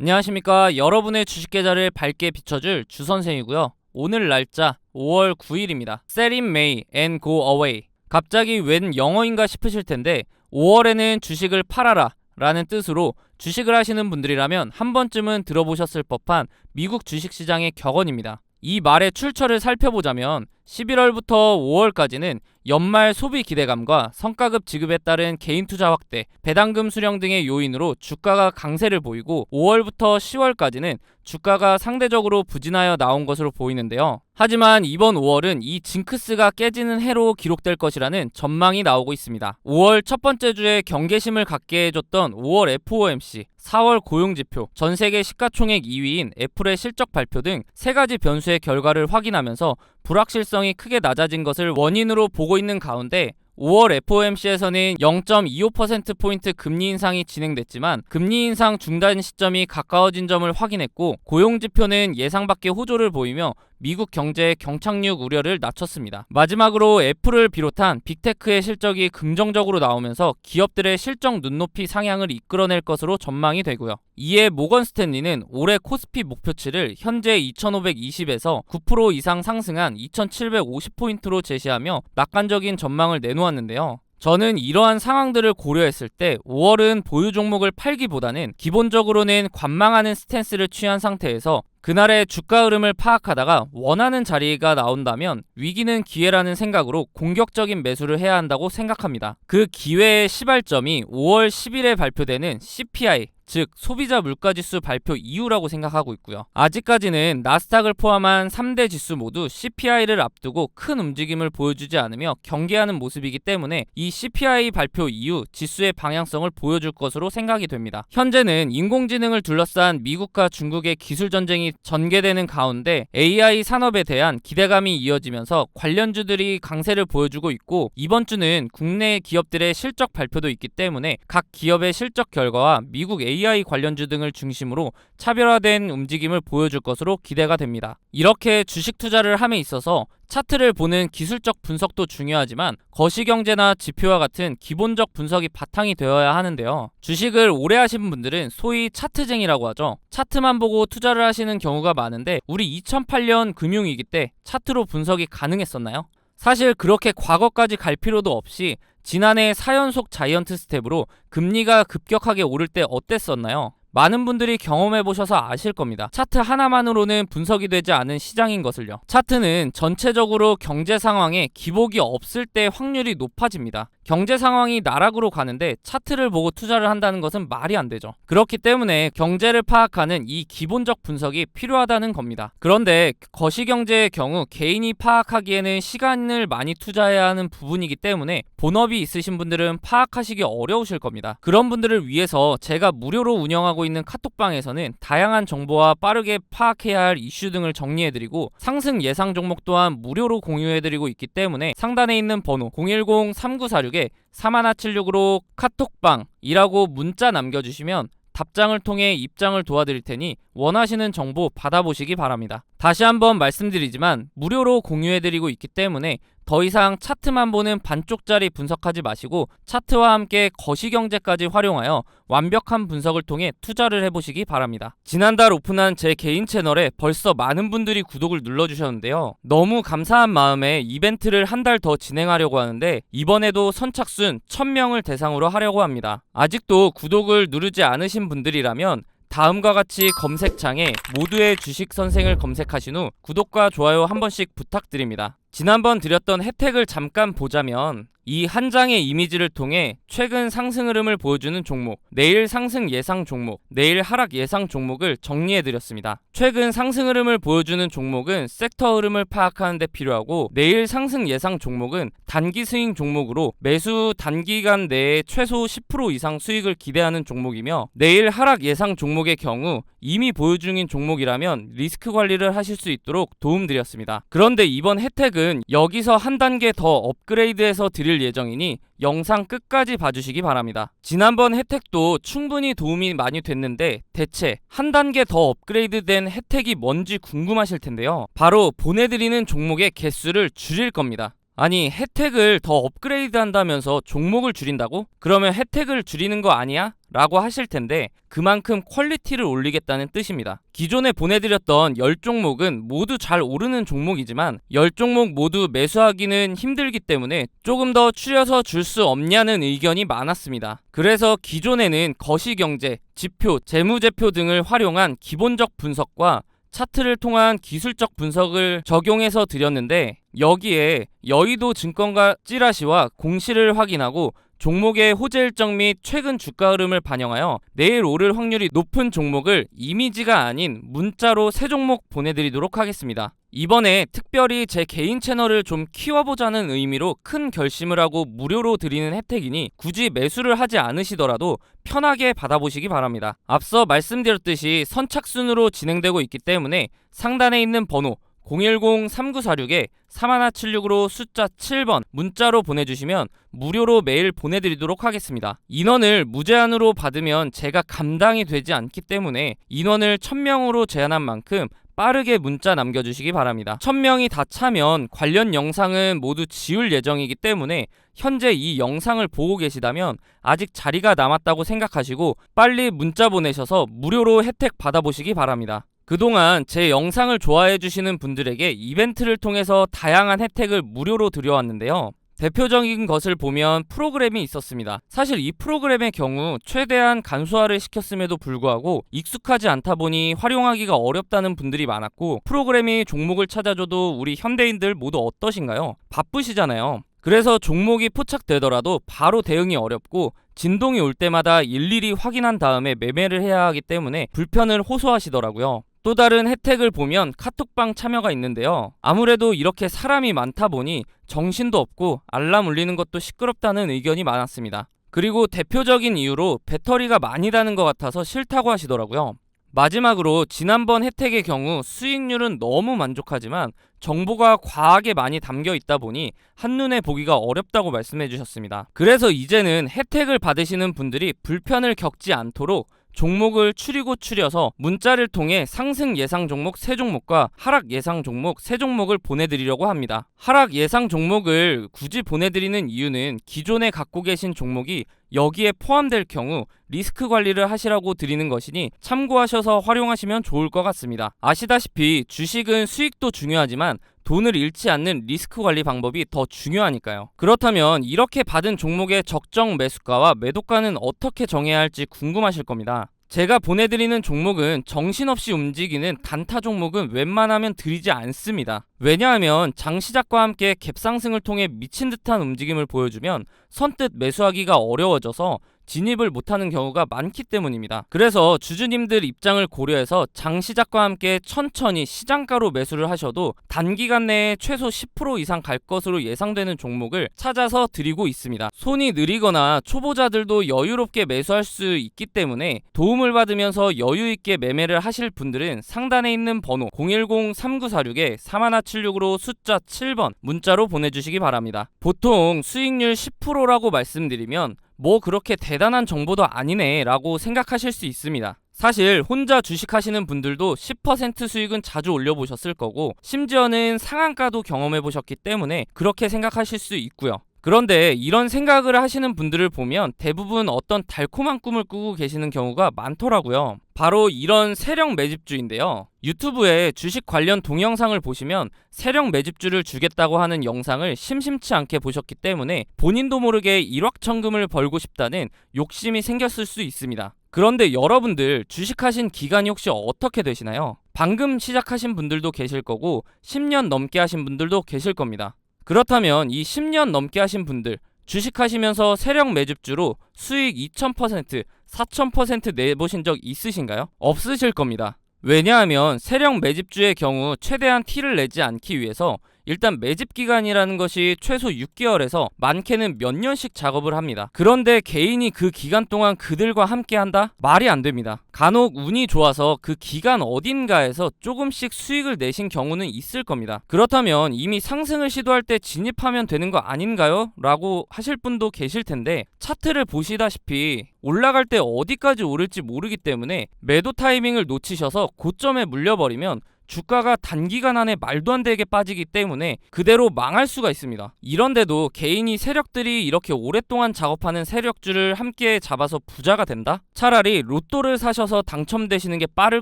안녕하십니까. 여러분의 주식 계좌를 밝게 비춰줄 주선생이고요. 오늘 날짜 5월 9일입니다. Sell in May and go away. 갑자기 웬 영어인가 싶으실 텐데 5월에는 주식을 팔아라 라는 뜻으로 주식을 하시는 분들이라면 한 번쯤은 들어보셨을 법한 미국 주식시장의 격언입니다. 이 말의 출처를 살펴보자면 11월부터 5월까지는 연말 소비 기대감과 성과급 지급에 따른 개인 투자 확대, 배당금 수령 등의 요인으로 주가가 강세를 보이고 5월부터 10월까지는 주가가 상대적으로 부진하여 나온 것으로 보이는데요. 하지만 이번 5월은 이 징크스가 깨지는 해로 기록될 것이라는 전망이 나오고 있습니다. 5월 첫 번째 주에 경계심을 갖게 해줬던 5월 FOMC, 4월 고용지표, 전세계 시가총액 2위인 애플의 실적 발표 등 세 가지 변수의 결과를 확인하면서 불확실성이 크게 낮아진 것을 원인으로 보고 있는 가운데 5월 FOMC에서는 0.25%포인트 금리 인상이 진행됐지만 금리 인상 중단 시점이 가까워진 점을 확인했고 고용지표는 예상 밖의 호조를 보이며 미국 경제의 경착륙 우려를 낮췄습니다. 마지막으로 애플을 비롯한 빅테크의 실적이 긍정적으로 나오면서 기업들의 실적 눈높이 상향을 이끌어낼 것으로 전망이 되고요. 이에 모건 스탠리는 올해 코스피 목표치를 현재 2520에서 9% 이상 상승한 2750포인트로 제시하며 낙관적인 전망을 내놓았는데요. 저는 이러한 상황들을 고려했을 때 5월은 보유 종목을 팔기보다는 기본적으로는 관망하는 스탠스를 취한 상태에서 그날의 주가 흐름을 파악하다가 원하는 자리가 나온다면 위기는 기회라는 생각으로 공격적인 매수를 해야 한다고 생각합니다. 그 기회의 시발점이 5월 10일에 발표되는 CPI, 즉 소비자 물가지수 발표 이후라고 생각하고 있고요. 아직까지는 나스닥을 포함한 3대 지수 모두 CPI를 앞두고 큰 움직임을 보여주지 않으며 경계하는 모습이기 때문에 이 CPI 발표 이후 지수의 방향성을 보여줄 것으로 생각이 됩니다. 현재는 인공지능을 둘러싼 미국과 중국의 기술 전쟁이 전개되는 가운데 AI 산업에 대한 기대감이 이어지면서 관련주들이 강세를 보여주고 있고 이번 주는 국내 기업들의 실적 발표도 있기 때문에 각 기업의 실적 결과와 미국 AI 관련주 등을 중심으로 차별화된 움직임을 보여줄 것으로 기대가 됩니다. 이렇게 주식 투자를 함에 있어서 차트를 보는 기술적 분석도 중요하지만 거시경제나 지표와 같은 기본적 분석이 바탕이 되어야 하는데요. 주식을 오래 하신 분들은 소위 차트쟁이라고 하죠. 차트만 보고 투자를 하시는 경우가 많은데 우리 2008년 금융위기 때 차트로 분석이 가능했었나요? 사실 그렇게 과거까지 갈 필요도 없이 지난해 4연속 자이언트 스텝으로 금리가 급격하게 오를 때 어땠었나요? 많은 분들이 경험해보셔서 아실 겁니다. 차트 하나만으로는 분석이 되지 않은 시장인 것을요. 차트는 전체적으로 경제 상황에 기복이 없을 때 확률이 높아집니다. 경제 상황이 나락으로 가는데 차트를 보고 투자를 한다는 것은 말이 안 되죠. 그렇기 때문에 경제를 파악하는 이 기본적 분석이 필요하다는 겁니다. 그런데 거시경제의 경우 개인이 파악하기에는 시간을 많이 투자해야 하는 부분이기 때문에 본업이 있으신 분들은 파악하시기 어려우실 겁니다. 그런 분들을 위해서 제가 무료로 운영하고 있는 카톡방에서는 다양한 정보와 빠르게 파악해야 할 이슈 등을 정리해드리고 상승 예상 종목 또한 무료로 공유해드리고 있기 때문에 상단에 있는 번호 010-3946 4176으로 카톡방이라고 문자 남겨주시면 답장을 통해 입장을 도와드릴 테니 원하시는 정보 받아보시기 바랍니다. 다시 한번 말씀드리지만 무료로 공유해드리고 있기 때문에 더 이상 차트만 보는 반쪽짜리 분석하지 마시고 차트와 함께 거시경제까지 활용하여 완벽한 분석을 통해 투자를 해보시기 바랍니다. 지난달 오픈한 제 개인 채널에 벌써 많은 분들이 구독을 눌러주셨는데요. 너무 감사한 마음에 이벤트를 한 달 더 진행하려고 하는데 이번에도 선착순 1000명을 대상으로 하려고 합니다. 아직도 구독을 누르지 않으신 분들이라면 다음과 같이 검색창에 모두의 주식 선생을 검색하신 후 구독과 좋아요 한 번씩 부탁드립니다. 지난번 드렸던 혜택을 잠깐 보자면 이 한 장의 이미지를 통해 최근 상승 흐름을 보여주는 종목, 내일 상승 예상 종목, 내일 하락 예상 종목을 정리해드렸습니다. 최근 상승 흐름을 보여주는 종목은 섹터 흐름을 파악하는 데 필요하고 내일 상승 예상 종목은 단기 스윙 종목으로 매수 단기간 내에 최소 10% 이상 수익을 기대하는 종목이며 내일 하락 예상 종목의 경우 이미 보유 중인 종목이라면 리스크 관리를 하실 수 있도록 도움드렸습니다. 그런데 이번 혜택은 여기서 한 단계 더 업그레이드해서 드릴 예정이니 영상 끝까지 봐주시기 바랍니다. 지난번 혜택도 충분히 도움이 많이 됐는데 대체 한 단계 더 업그레이드된 혜택이 뭔지 궁금하실 텐데요. 바로 보내드리는 종목의 개수를 줄일 겁니다. 아니, 혜택을 더 업그레이드 한다면서 종목을 줄인다고? 그러면 혜택을 줄이는 거 아니야? 라고 하실 텐데 그만큼 퀄리티를 올리겠다는 뜻입니다. 기존에 보내드렸던 10종목은 모두 잘 오르는 종목이지만 10종목 모두 매수하기는 힘들기 때문에 조금 더 추려서 줄 수 없냐는 의견이 많았습니다. 그래서 기존에는 거시경제, 지표, 재무제표 등을 활용한 기본적 분석과 차트를 통한 기술적 분석을 적용해서 드렸는데 여기에 여의도 증권가 찌라시와 공시를 확인하고 종목의 호재 일정 및 최근 주가 흐름을 반영하여 내일 오를 확률이 높은 종목을 이미지가 아닌 문자로 3종목 보내드리도록 하겠습니다. 이번에 특별히 제 개인 채널을 좀 키워보자는 의미로 큰 결심을 하고 무료로 드리는 혜택이니 굳이 매수를 하지 않으시더라도 편하게 받아보시기 바랍니다. 앞서 말씀드렸듯이 선착순으로 진행되고 있기 때문에 상단에 있는 번호 010-3946-3176으로 숫자 7번 문자로 보내주시면 무료로 메일 보내드리도록 하겠습니다. 인원을 무제한으로 받으면 제가 감당이 되지 않기 때문에 인원을 1000명으로 제한한 만큼 빠르게 문자 남겨주시기 바랍니다. 1000명이 다 차면 관련 영상은 모두 지울 예정이기 때문에 현재 이 영상을 보고 계시다면 아직 자리가 남았다고 생각하시고 빨리 문자 보내셔서 무료로 혜택 받아보시기 바랍니다. 그동안 제 영상을 좋아해주시는 분들에게 이벤트를 통해서 다양한 혜택을 무료로 드려왔는데요. 대표적인 것을 보면 프로그램이 있었습니다. 사실 이 프로그램의 경우 최대한 간소화를 시켰음에도 불구하고 익숙하지 않다 보니 활용하기가 어렵다는 분들이 많았고 프로그램이 종목을 찾아줘도 우리 현대인들 모두 어떠신가요? 바쁘시잖아요. 그래서 종목이 포착되더라도 바로 대응이 어렵고 진동이 올 때마다 일일이 확인한 다음에 매매를 해야 하기 때문에 불편을 호소하시더라고요. 또 다른 혜택을 보면 카톡방 참여가 있는데요. 아무래도 이렇게 사람이 많다 보니 정신도 없고 알람 울리는 것도 시끄럽다는 의견이 많았습니다. 그리고 대표적인 이유로 배터리가 많이 다는 것 같아서 싫다고 하시더라고요. 마지막으로 지난번 혜택의 경우 수익률은 너무 만족하지만 정보가 과하게 많이 담겨 있다 보니 한눈에 보기가 어렵다고 말씀해 주셨습니다. 그래서 이제는 혜택을 받으시는 분들이 불편을 겪지 않도록 종목을 추려서 문자를 통해 상승 예상 종목 3종목과 하락 예상 종목 3종목을 보내드리려고 합니다. 하락 예상 종목을 굳이 보내드리는 이유는 기존에 갖고 계신 종목이 여기에 포함될 경우 리스크 관리를 하시라고 드리는 것이니 참고하셔서 활용하시면 좋을 것 같습니다. 아시다시피 주식은 수익도 중요하지만 돈을 잃지 않는 리스크 관리 방법이 더 중요하니까요. 그렇다면 이렇게 받은 종목의 적정 매수가와 매도가는 어떻게 정해야 할지 궁금하실 겁니다. 제가 보내드리는 종목은 정신없이 움직이는 단타 종목은 웬만하면 드리지 않습니다. 왜냐하면 장시작과 함께 갭상승을 통해 미친 듯한 움직임을 보여주면 선뜻 매수하기가 어려워져서 진입을 못하는 경우가 많기 때문입니다. 그래서 주주님들 입장을 고려해서 장시작과 함께 천천히 시장가로 매수를 하셔도 단기간 내에 최소 10% 이상 갈 것으로 예상되는 종목을 찾아서 드리고 있습니다. 손이 느리거나 초보자들도 여유롭게 매수할 수 있기 때문에 도움을 받으면서 여유있게 매매를 하실 분들은 상단에 있는 번호 010-3946-3176으로 숫자 7번 문자로 보내주시기 바랍니다. 보통 수익률 10%라고 말씀드리면 뭐 그렇게 대단한 정보도 아니네 라고 생각하실 수 있습니다. 사실 혼자 주식하시는 분들도 10% 수익은 자주 올려보셨을 거고 심지어는 상한가도 경험해보셨기 때문에 그렇게 생각하실 수 있고요. 그런데 이런 생각을 하시는 분들을 보면 대부분 어떤 달콤한 꿈을 꾸고 계시는 경우가 많더라고요. 바로 이런 세력 매집주인데요. 유튜브에 주식 관련 동영상을 보시면 세력 매집주를 주겠다고 하는 영상을 심심치 않게 보셨기 때문에 본인도 모르게 일확천금을 벌고 싶다는 욕심이 생겼을 수 있습니다. 그런데 여러분들 주식하신 기간이 혹시 어떻게 되시나요? 방금 시작하신 분들도 계실 거고 10년 넘게 하신 분들도 계실 겁니다. 그렇다면 이 10년 넘게 하신 분들 주식하시면서 세력 매집주로 수익 2000%, 4000% 내보신 적 있으신가요? 없으실 겁니다. 왜냐하면 세력 매집주의 경우 최대한 티를 내지 않기 위해서 일단 매집 기간이라는 것이 최소 6개월에서 많게는 몇 년씩 작업을 합니다. 그런데 개인이 그 기간 동안 그들과 함께 한다? 말이 안 됩니다. 간혹 운이 좋아서 그 기간 어딘가에서 조금씩 수익을 내신 경우는 있을 겁니다. 그렇다면 이미 상승을 시도할 때 진입하면 되는 거 아닌가요? 라고 하실 분도 계실 텐데 차트를 보시다시피 올라갈 때 어디까지 오를지 모르기 때문에 매도 타이밍을 놓치셔서 고점에 물려버리면 주가가 단기간 안에 말도 안 되게 빠지기 때문에 그대로 망할 수가 있습니다. 이런데도 개인이 세력들이 이렇게 오랫동안 작업하는 세력주를 함께 잡아서 부자가 된다? 차라리 로또를 사셔서 당첨되시는 게 빠를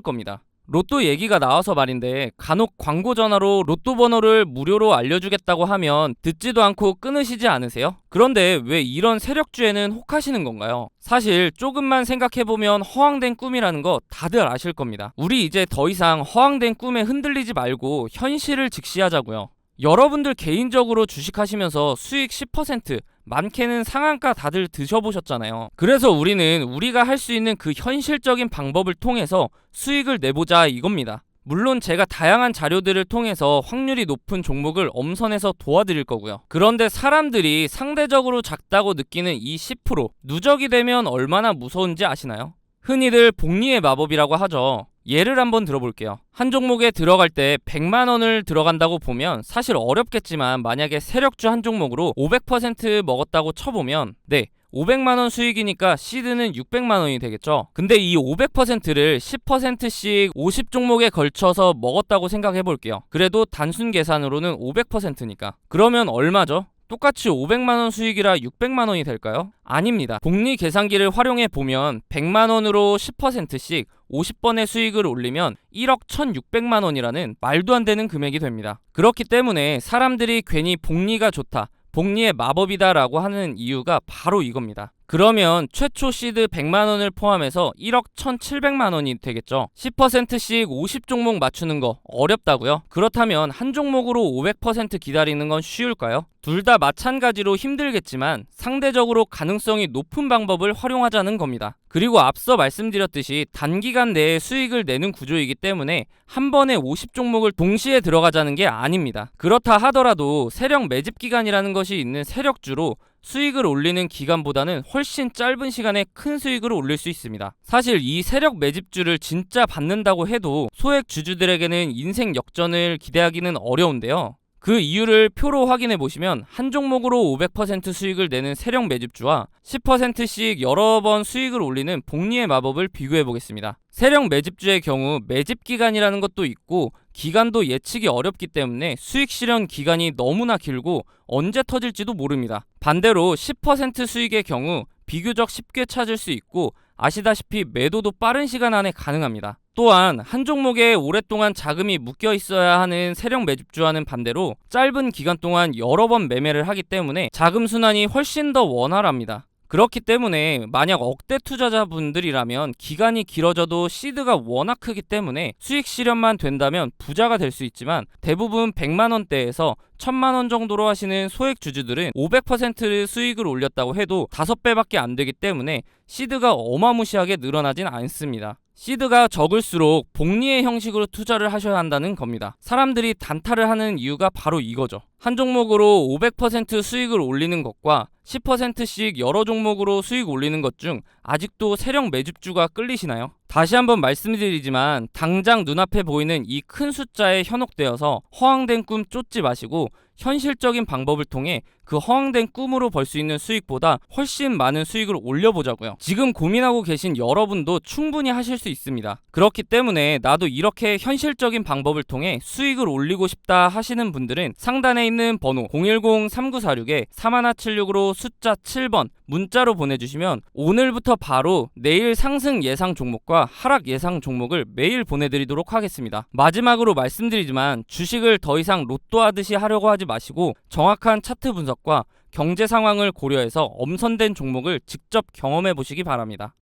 겁니다. 로또 얘기가 나와서 말인데 간혹 광고 전화로 로또 번호를 무료로 알려주겠다고 하면 듣지도 않고 끊으시지 않으세요? 그런데 왜 이런 세력주에는 혹하시는 건가요? 사실 조금만 생각해보면 허황된 꿈이라는 거 다들 아실 겁니다. 우리 이제 더 이상 허황된 꿈에 흔들리지 말고 현실을 직시하자고요. 여러분들 개인적으로 주식하시면서 수익 10%, 많게는 상한가 다들 드셔보셨잖아요. 그래서 우리는 우리가 할 수 있는 그 현실적인 방법을 통해서 수익을 내보자 이겁니다. 물론 제가 다양한 자료들을 통해서 확률이 높은 종목을 엄선해서 도와드릴 거고요. 그런데 사람들이 상대적으로 작다고 느끼는 이 10%, 누적이 되면 얼마나 무서운지 아시나요? 흔히들 복리의 마법이라고 하죠. 예를 한번 들어볼게요. 한 종목에 들어갈 때 100만 원을 들어간다고 보면 사실 어렵겠지만 만약에 세력주 한 종목으로 500% 먹었다고 쳐보면 500만 원 수익이니까 시드는 600만 원이 되겠죠. 근데 이 500%를 10%씩 50종목에 걸쳐서 먹었다고 생각해 볼게요. 그래도 단순 계산으로는 500%니까. 그러면 얼마죠? 똑같이 500만 원 수익이라 600만 원이 될까요? 아닙니다. 복리 계산기를 활용해 보면 100만 원으로 10%씩 50번의 수익을 올리면 1억 1,600만 원이라는 말도 안 되는 금액이 됩니다. 그렇기 때문에 사람들이 괜히 복리가 좋다, 복리의 마법이다 라고 하는 이유가 바로 이겁니다. 그러면 최초 시드 100만 원을 포함해서 1억 1,700만 원이 되겠죠. 10%씩 50종목 맞추는 거 어렵다고요? 그렇다면 한 종목으로 500% 기다리는 건 쉬울까요? 둘 다 마찬가지로 힘들겠지만 상대적으로 가능성이 높은 방법을 활용하자는 겁니다. 그리고 앞서 말씀드렸듯이 단기간 내에 수익을 내는 구조이기 때문에 한 번에 50종목을 동시에 들어가자는 게 아닙니다. 그렇다 하더라도 세력 매집 기간이라는 것이 있는 세력주로 수익을 올리는 기간보다는 훨씬 짧은 시간에 큰 수익을 올릴 수 있습니다. 사실 이 세력 매집주를 진짜 받는다고 해도 소액 주주들에게는 인생 역전을 기대하기는 어려운데요. 그 이유를 표로 확인해 보시면 한 종목으로 500% 수익을 내는 세력 매집주와 10%씩 여러 번 수익을 올리는 복리의 마법을 비교해 보겠습니다. 세력 매집주의 경우 매집 기간이라는 것도 있고 기간도 예측이 어렵기 때문에 수익 실현 기간이 너무나 길고 언제 터질지도 모릅니다. 반대로 10% 수익의 경우 비교적 쉽게 찾을 수 있고 아시다시피 매도도 빠른 시간 안에 가능합니다. 또한 한 종목에 오랫동안 자금이 묶여 있어야 하는 세력 매집주와는 반대로 짧은 기간 동안 여러 번 매매를 하기 때문에 자금 순환이 훨씬 더 원활합니다. 그렇기 때문에 만약 억대 투자자분들이라면 기간이 길어져도 시드가 워낙 크기 때문에 수익 실현만 된다면 부자가 될 수 있지만 대부분 100만 원대에서 1000만 원 정도로 하시는 소액 주주들은 500% 수익을 올렸다고 해도 5배밖에 안 되기 때문에 시드가 어마무시하게 늘어나진 않습니다. 시드가 적을수록 복리의 형식으로 투자를 하셔야 한다는 겁니다. 사람들이 단타를 하는 이유가 바로 이거죠. 한 종목으로 500% 수익을 올리는 것과 10%씩 여러 종목으로 수익 올리는 것 중 아직도 세력 매집주가 끌리시나요? 다시 한번 말씀드리지만 당장 눈앞에 보이는 이 큰 숫자에 현혹되어서 허황된 꿈 쫓지 마시고 현실적인 방법을 통해 그 허황된 꿈으로 벌 수 있는 수익보다 훨씬 많은 수익을 올려보자고요. 지금 고민하고 계신 여러분도 충분히 하실 수 있습니다. 그렇기 때문에 나도 이렇게 현실적인 방법을 통해 수익을 올리고 싶다 하시는 분들은 상단에 있는 번호 010-3946-3176으로 숫자 7번 문자로 보내주시면 오늘부터 바로 내일 상승 예상 종목과 하락 예상 종목을 매일 보내드리도록 하겠습니다. 마지막으로 말씀드리지만 주식을 더 이상 로또 하듯이 하려고 하지 마시고 정확한 차트 분석과 경제 상황을 고려해서 엄선된 종목을 직접 경험해 보시기 바랍니다.